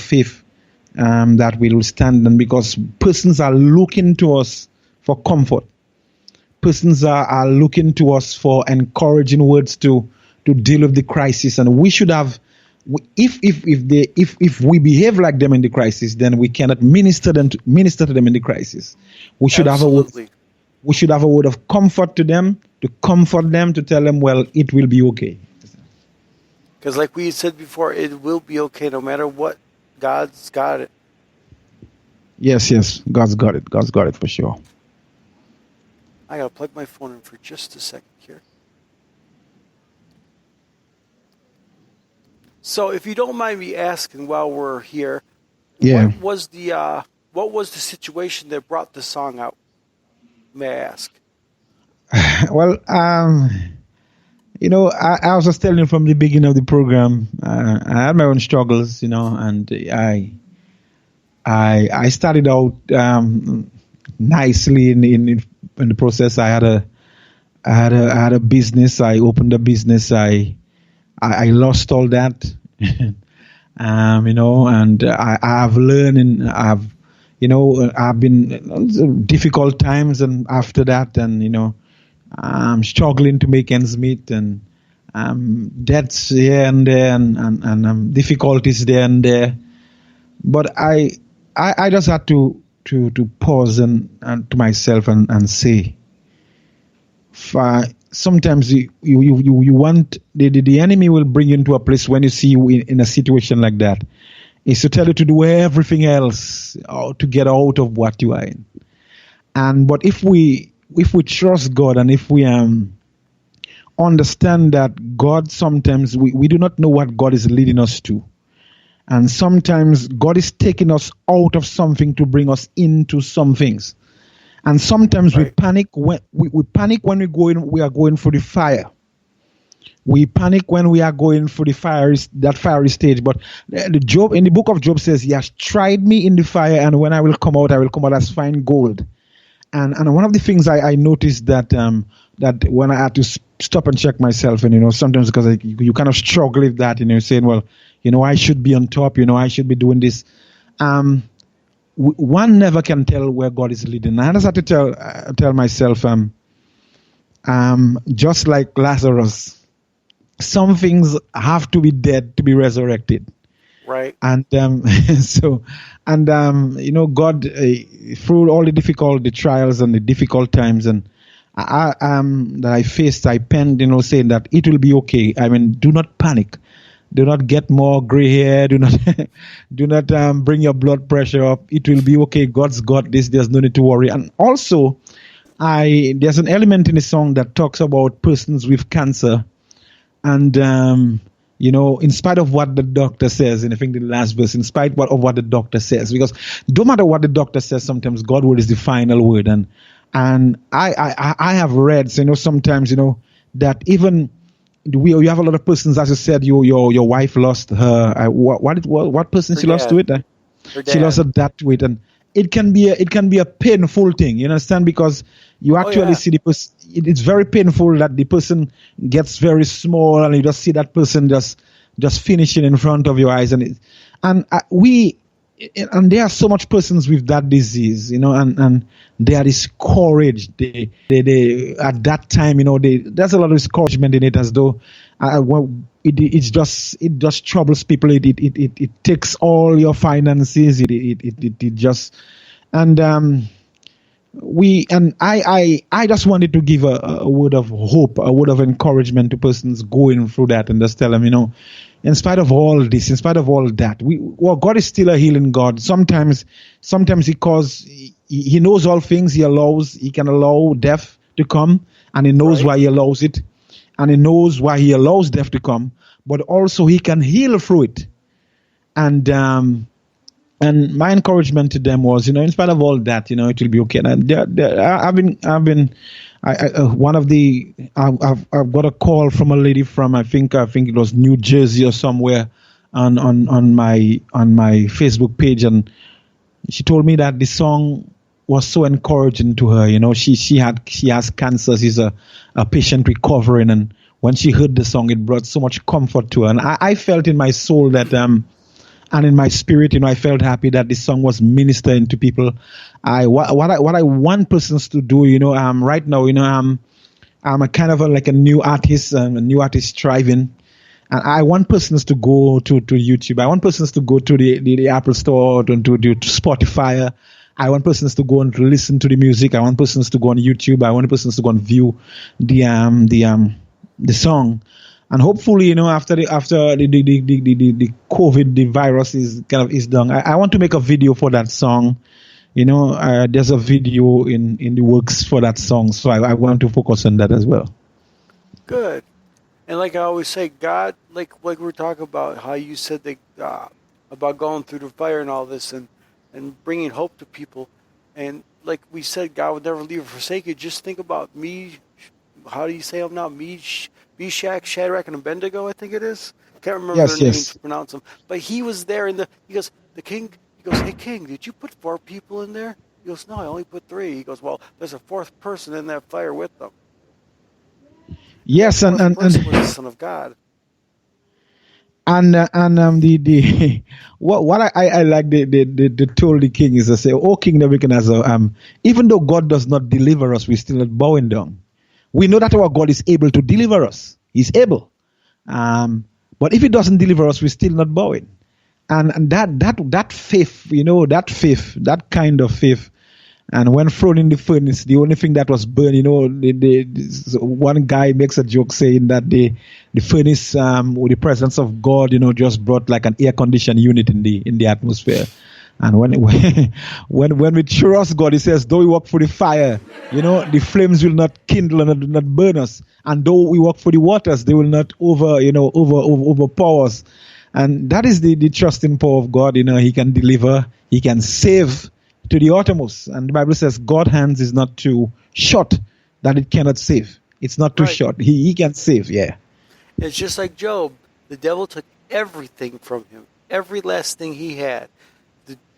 faith that we will stand. And because persons are looking to us for comfort, persons are looking to us for encouraging words to deal with the crisis, and we should have. If we behave like them in the crisis, then we cannot minister to them in the crisis. We should Absolutely. have a word. We should have a word of comfort to them, to comfort them, to tell them, well, it will be okay. Because like we said before, it will be okay no matter what. God's got it. Yes, God's got it. God's got it for sure. I gotta plug my phone in for just a second here. So, if you don't mind me asking, while we're here, what was the situation that brought the song out? May I ask? Well, you know, I was just telling you from the beginning of the program, I had my own struggles, you know, and I started out nicely in the process. I had a business. I opened a business. I lost all that, you know, and I've learned, and I've been difficult times, and after that, and you know, I'm struggling to make ends meet, and debts here and there, and difficulties there and there. But I just had to pause and to myself and say, sometimes you want the enemy will bring you into a place when you see you in a situation like that, is to tell you to do everything else to get out of what you are in. But if we trust God, and if we understand that God, sometimes we do not know what God is leading us to. And sometimes God is taking us out of something to bring us into some things. And sometimes we panic when we are going through the fire. We panic when we are going through that fiery stage. But in the book of Job says, he has tried me in the fire, and when I will come out as fine gold. And one of the things I noticed that when I had to stop and check myself, and you know, sometimes because you kind of struggle with that, you know, saying, well, you know, I should be on top, you know, I should be doing this. One never can tell where God is leading. I just have to tell myself, just like Lazarus, some things have to be dead to be resurrected. Right. And you know, God, through all the trials and the difficult times and that I faced, I penned, you know, saying that it will be okay. I mean, do not panic. Do not get more gray hair. Do not bring your blood pressure up. It will be okay. God's got this. There's no need to worry. And also, there's an element in the song that talks about persons with cancer. And, you know, in spite of what the doctor says, and I think the last verse, in spite of what the doctor says, because no matter what the doctor says, sometimes God's word is the final word. And I have read, so, you know, sometimes, you know, that even you have a lot of persons, as you said, your wife lost her, what person her she dad. Lost to it? She lost her dad to it. And it can be a painful thing, you understand? Because you actually see the person, it's very painful that the person gets very small, and you just see that person just finishing in front of your eyes. And there are so much persons with that disease, you know, and they are discouraged. They at that time, you know, there's a lot of discouragement in it, as though it just troubles people. It takes all your finances. It just I just wanted to give a word of hope, a word of encouragement to persons going through that, and just tell them, you know, in spite of all this, in spite of all that, God is still a healing God. Sometimes because he knows all things, he can allow death to come, and he knows why he allows it, and he knows why he allows death to come, but also he can heal through it. And my encouragement to them was, you know, in spite of all that, you know, it will be okay. And I've got a call from a lady from I think it was New Jersey or somewhere on my Facebook page, and she told me that the song was so encouraging to her. You know, she has cancer. She's a patient recovering, and when she heard the song, it brought so much comfort to her. And I felt in my soul that And in my spirit, I felt happy that this song was ministering to people. What I want persons to do, right now, I'm a kind of like a new artist, a new artist striving. And I want persons to go to YouTube. I want persons to go to the Apple Store, to Spotify. I want persons to go and listen to the music. I want persons to go on YouTube. I want persons to go and view the song. And hopefully, after the COVID, the virus is done, I want to make a video for that song. There's a video in the works for that song, so I want to focus on that as well. Good. And like I always say, God, like we're talking about how you said that about going through the fire and all this, and bringing hope to people, and like we said, God would never leave or forsake you. Just think about me. How do you say them now? Meshach, Shadrach, and Abednego, I think it is. Can't remember their names to pronounce them. But he was there he goes, the king, he goes, hey king, did you put 4 people in there? He goes, no, I only put 3. He goes, well, there's a 4th person in that fire with them. Yes, and was the Son of God. And the what I like the told the king is to say, "Oh King Nebuchadnezzar, even though God does not deliver us, we still not bowing down. We know that our God is able to deliver us. He's able. But if He doesn't deliver us, we're still not bowing. And that faith, that kind of faith. And when thrown in the furnace, the only thing that was burned, one guy makes a joke saying that the furnace, with the presence of God, just brought like an air conditioned unit in the atmosphere. And when we trust God, He says, though we walk through the fire, the flames will not kindle and not burn us. And though we walk through the waters, they will not overpower us. And that is the trusting power of God. He can deliver, He can save to the uttermost. And the Bible says God's hands is not too short that it cannot save. It's not too short. He can save, yeah. It's just like Job. The devil took everything from him, every last thing he had.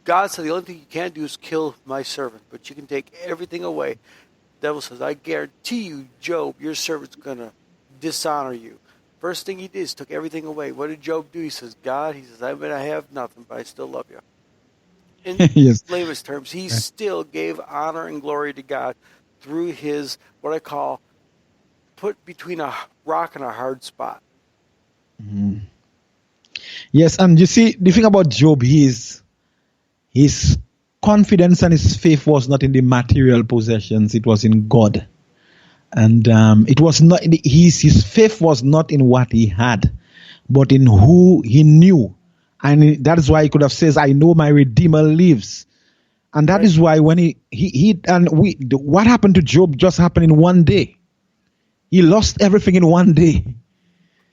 God said the only thing you can't do is kill my servant, but you can take everything away. The devil says, I guarantee you, Job, your servant's going to dishonor you. First thing he did is took everything away. What did Job do? He says, God, I mean, I have nothing, but I still love you. In layman's terms, he still gave honor and glory to God through his, what I call, put between a rock and a hard spot. Mm-hmm. Yes, and you see, the thing about Job, his confidence and his faith was not in the material possessions, it was in God. And it was not, his faith was not in what he had, but in who he knew. And that is why he could have said, I know my Redeemer lives. And that is why when what happened to Job just happened in one day. He lost everything in one day.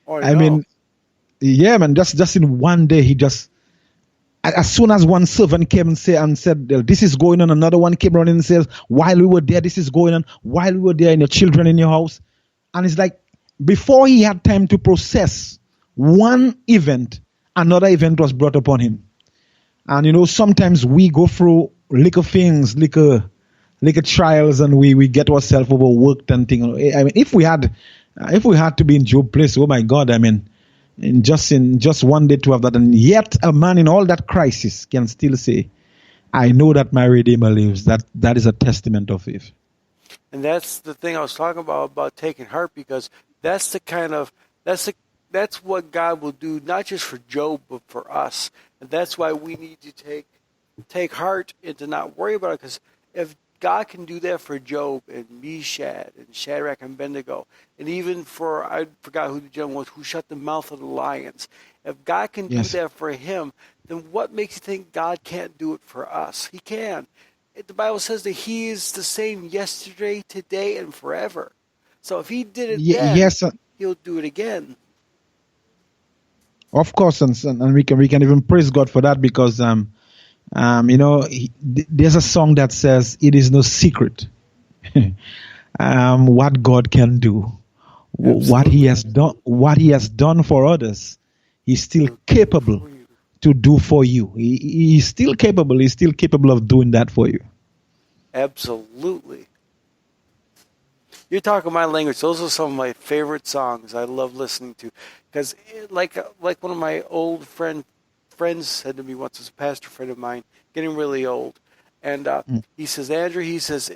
I mean, yeah, man, just in one day, he just, as soon as one servant came and said, this is going on, another one came running and says, while we were there, this is going on, while we were there, and your children in your house. And it's like, before he had time to process one event, another event was brought upon him. And sometimes we go through little things, little trials, and we get ourselves overworked and things. I mean, if we had to be in Job's place, oh my God, I mean, in just one day to have that, and yet a man in all that crisis can still say, I know that my Redeemer lives. That is a testament of faith. And that's the thing I was talking about taking heart, because that's what God will do, not just for Job, but for us. And that's why we need to take heart and to not worry about it. Because if God can do that for Job and Meshach and Shadrach and Abednego, and even for, I forgot who the gentleman was, who shut the mouth of the lions. If God can do that for him, then what makes you think God can't do it for us? He can. The Bible says that He is the same yesterday, today, and forever. So if He did it then, He'll do it again. Of course, and we can even praise God for that, because there's a song that says, "It is no secret what God can do, what He has done for others. He's still capable to do for you. He's still capable. He's still capable of doing that for you." Absolutely. You're talking my language. Those are some of my favorite songs I love listening to, because like one of my old friend friend said to me once, as a pastor friend of mine, getting really old, and he says, Andrew, he says,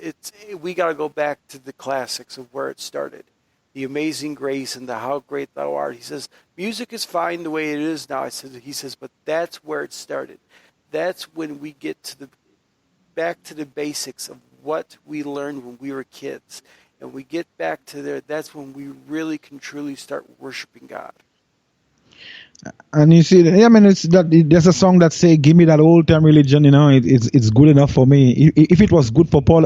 we got to go back to the classics of where it started, the Amazing Grace and the How Great Thou Art. He says, music is fine the way it is now. He says, but that's where it started. That's when we get back to the basics of what we learned when we were kids, and we get back to there. That's when we really can truly start worshiping God. And you see, I mean, there's a song that say, "Give me that old time religion." You know, it's good enough for me. If it was good for Paul,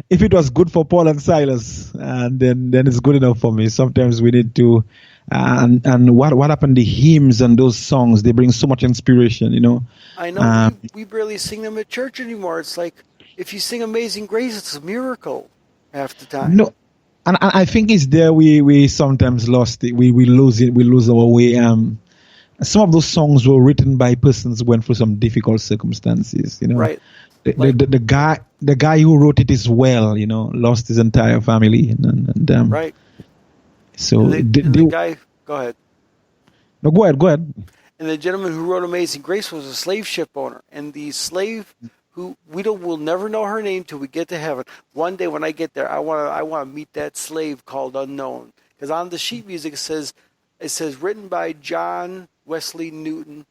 if it was good for Paul and Silas, then it's good enough for me. Sometimes we need to, and what happened? The hymns and those songs, they bring so much inspiration. You know. I know we barely sing them at church anymore. It's like if you sing "Amazing Grace," it's a miracle half the time. No. And I think it's there we sometimes lost it. We lose it. We lose our way. Some of those songs were written by persons who went through some difficult circumstances. You know, right? The guy who wrote it as well. You know, lost his entire family. And right. So the guy, go ahead. No, go ahead. And the gentleman who wrote "Amazing Grace" was a slave ship owner, and the slave who we'll never know her name till we get to heaven. One day when I get there, I want to meet that slave called Unknown, because on the sheet music it says written by John Wesley Newton,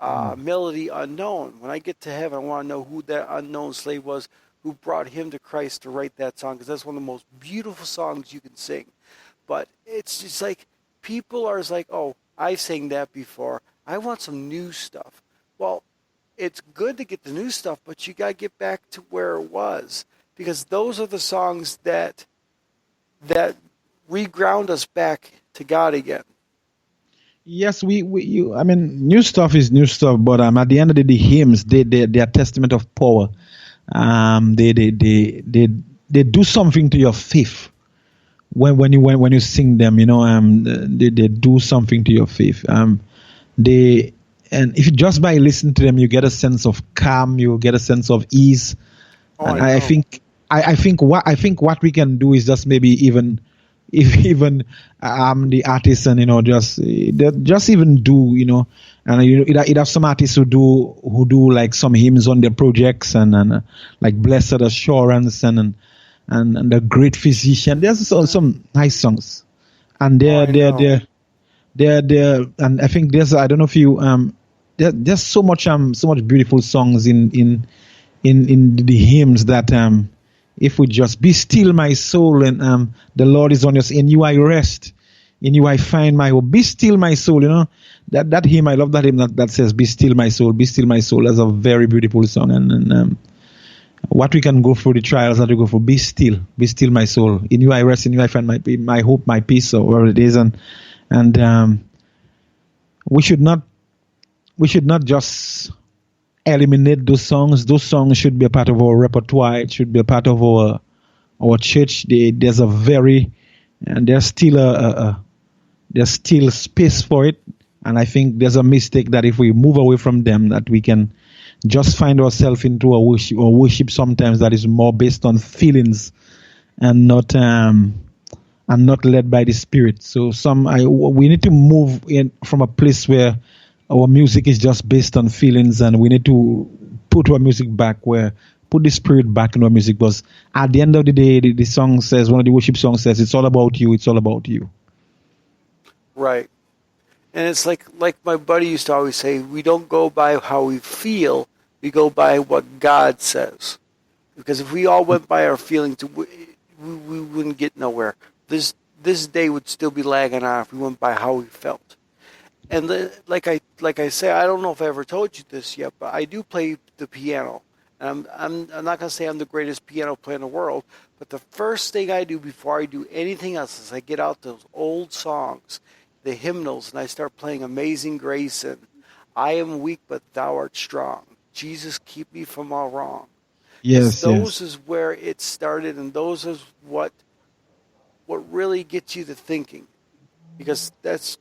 melody unknown. When I get to heaven, I want to know who that unknown slave was who brought him to Christ to write that song, because that's one of the most beautiful songs you can sing. But it's just like people are like, oh, I sang that before. I want some new stuff. Well, it's good to get the new stuff, but you got to get back to where it was, because those are the songs that reground us back to God again. Yes, I mean, new stuff is new stuff, but at the end of the hymns, they are testament of power. They do something to your faith when you sing them. You know, they do something to your faith. And if you just by listening to them, you get a sense of calm, you get a sense of ease. Oh, and I think what we can do is just maybe even the artists, and you know, just even do, you know, and you have some artists who do like some hymns on their projects, and like Blessed Assurance and the Great Physician. There's some nice songs, and they're and I think I don't know if you there's so much beautiful songs in the hymns that if we just be still my soul, and the Lord is on us, in you I rest, in you I find my hope. Be still my soul, you know, that hymn, I love that hymn that says be still my soul, be still my soul. That's a very beautiful song. And what we can go through, the trials that we go through, be still my soul, in you I rest, in you I find my hope, my peace, or whatever it is. And we should not just eliminate those songs. Those songs should be a part of our repertoire. It should be a part of our church. There's still space for it. And I think there's a mistake that if we move away from them, that we can just find ourselves into a worship sometimes that is more based on feelings and not led by the Spirit. So we need to move in from a place where our music is just based on feelings, and we need to put our music back, put the Spirit back in our music. Because at the end of the day, the song says, one of the worship songs says, it's all about you, it's all about you. Right. And it's like my buddy used to always say, we don't go by how we feel, we go by what God says. Because if we all went by our feelings, we wouldn't get nowhere. This day would still be lagging on if we went by how we felt. And like I say, I don't know if I ever told you this yet, but I do play the piano. And I'm not going to say I'm the greatest piano player in the world, but the first thing I do before I do anything else is I get out those old songs, the hymnals, and I start playing Amazing Grace and I Am Weak But Thou Art Strong. Jesus, keep me from all wrong. Yes, those is where it started, and those is what really gets you to thinking, because that's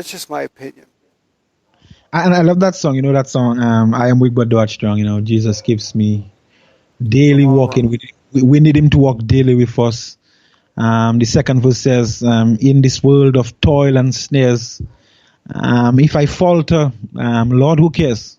just my opinion. And I love that song. You know that song, I Am Weak But Thou Art Strong. You know, Jesus keeps me daily walking with him. We need him to walk daily with us. The second verse says, in this world of toil and snares, If I falter, Lord, who cares?